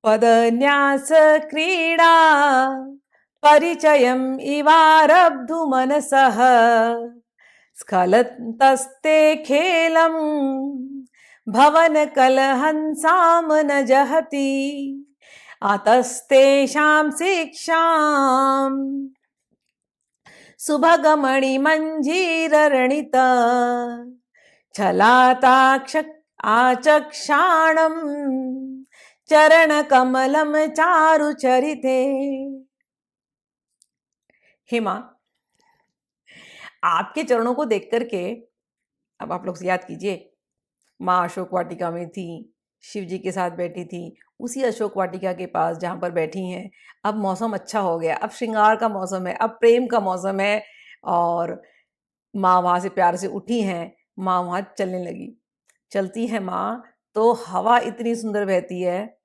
पदन्यास क्रीडा परिचयम् इवारब्धु मनसः स्खलन्तस्ते खेलम् भवन कलहंसाम न जहति आतस्तेषां शिक्षाम् सुभगमणिमञ्जीररणित छलाताक्ष आचक्षाणम् चरणकमलं चारुचरिते। हे माँ, आपके चरणों को देख करके, अब आप लोग याद कीजिए, माँ अशोक वाटिका में थी, शिव जी के साथ बैठी थी, उसी अशोक वाटिका के पास जहाँ पर बैठी हैं। अब मौसम अच्छा हो गया, अब श्रृंगार का मौसम है, अब प्रेम का मौसम है, और माँ वहाँ से प्यार से उठी हैं, माँ वहाँ चलने लगी। चलती है माँ तो हवा इतनी सुंदर बहती है,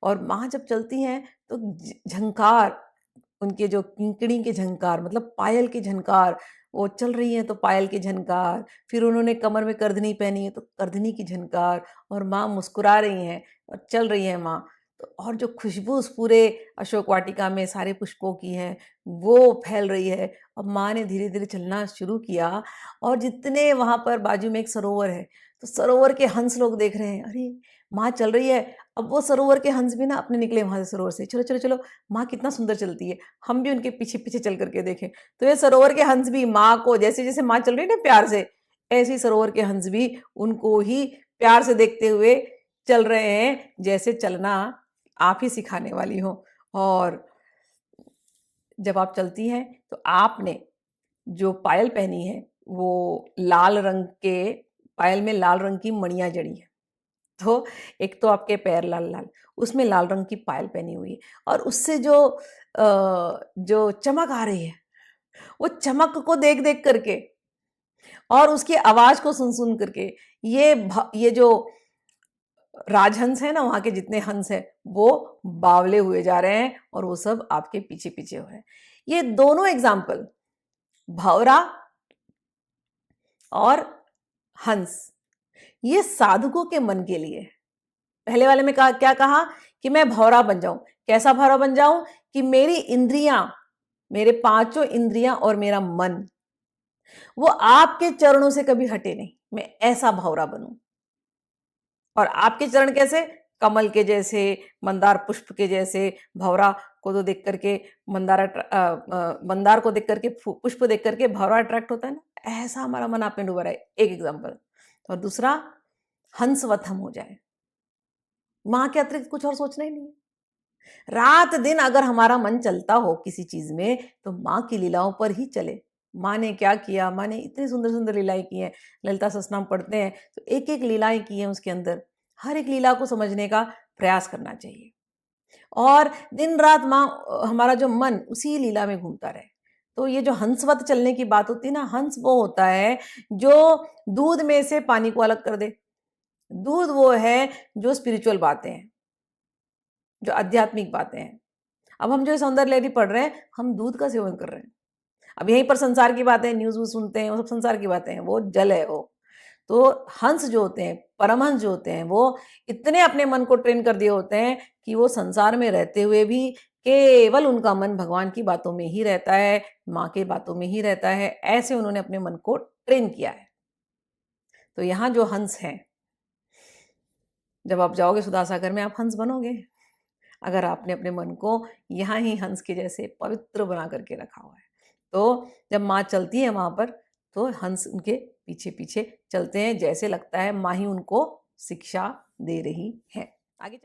और माँ जब चलती हैं तो झंकार, उनके जो किंकणी के झंकार, मतलब पायल के झनकार, वो चल रही हैं तो पायल के झनकार, फिर उन्होंने कमर में करधनी पहनी है तो करधनी की झनकार, और माँ मुस्कुरा रही हैं और चल रही है माँ। तो और जो खुशबू उस पूरे अशोक वाटिका में सारे पुष्पों की है वो फैल रही है। अब माँ ने धीरे धीरे चलना शुरू किया, और जितने वहाँ पर बाजू में एक सरोवर है, तो सरोवर के हंस लोग देख रहे हैं, अरे माँ चल रही है। अब वो सरोवर के हंस भी ना अपने निकले वहां से सरोवर से, चलो चलो चलो, माँ कितना सुंदर चलती है, हम भी उनके पीछे पीछे चल करके देखें। तो ये सरोवर के हंस भी माँ को, जैसे जैसे माँ चल रही है ना प्यार से, ऐसे ही सरोवर के हंस भी उनको ही प्यार से देखते हुए चल रहे हैं, जैसे चलना आप ही सिखाने वाली हो। और जब आप चलती हैं तो आपने जो पायल पहनी है वो लाल रंग के, पायल में लाल रंग की मणियां जड़ी है। तो एक तो आपके पैर लाल लाल, उसमें लाल रंग की पायल पहनी हुई है, और उससे जो चमक आ रही है, वो चमक को देख देख करके और उसकी आवाज को सुन सुन करके, ये जो राजहंस है ना, वहां के जितने हंस है वो बावले हुए जा रहे हैं, और वो सब आपके पीछे पीछे हो रहे हैं। ये दोनों एग्जाम्पल, भौरा और हंस, ये साधुकों के मन के लिए। पहले वाले में क्या कहा कि मैं भौरा बन जाऊं। कैसा भौरा बन जाऊं कि मेरी इंद्रियां, मेरे पांचों इंद्रियां और मेरा मन वो आपके चरणों से कभी हटे नहीं, मैं ऐसा भौरा बनूं। और आपके चरण कैसे? कमल के जैसे, मंदार पुष्प के जैसे। भौरा को तो देख करके मंदार को देख करके, पुष्प देख करके भौरा अट्रैक्ट होता है ना, ऐसा हमारा मन आप में डूबा रहा है, एक एग्जाम्पल। और दूसरा, हंसवत हम हो जाए, माँ के अतिरिक्त कुछ और सोचना ही नहीं है। रात दिन अगर हमारा मन चलता हो किसी चीज में, तो माँ की लीलाओं पर ही चले। माँ ने क्या किया, माँ ने इतनी सुंदर सुंदर लीलाएं की हैं। ललिता सहस्त्रनाम पढ़ते हैं तो एक एक लीलाएं की हैं उसके अंदर, हर एक लीला को समझने का प्रयास करना चाहिए, और दिन रात माँ, हमारा जो मन उसी लीला में घूमता रहे। तो ये जो हंसवत चलने की बात होती है ना, हंस वो होता है जो दूध में से पानी को अलग कर दे। दूध वो है जो स्पिरिचुअल बातें हैं, जो आध्यात्मिक बातें हैं। अब हम जो सौंदर्य लहरी पढ़ रहे हैं, हम दूध का सेवन कर रहे हैं। अब यहीं पर संसार की बातें, न्यूज वूज सुनते हैं, वो सब संसार की बातें हैं, वो जल है वो। तो हंस जो होते हैं, परमहंस जो होते हैं, वो इतने अपने मन को ट्रेन कर दिए होते हैं कि वो संसार में रहते हुए भी केवल उनका मन भगवान की बातों में ही रहता है, माँ की बातों में ही रहता है। ऐसे उन्होंने अपने मन को ट्रेन किया है। तो यहाँ जो हंस हैं, जब आप जाओगे सुधासागर में, आप हंस बनोगे, अगर आपने अपने मन को यहाँ ही हंस के जैसे पवित्र बना करके रखा हुआ है। तो जब माँ चलती है वहां पर, तो हंस उनके पीछे पीछे चलते हैं, जैसे लगता है माँ ही उनको शिक्षा दे रही है। आगे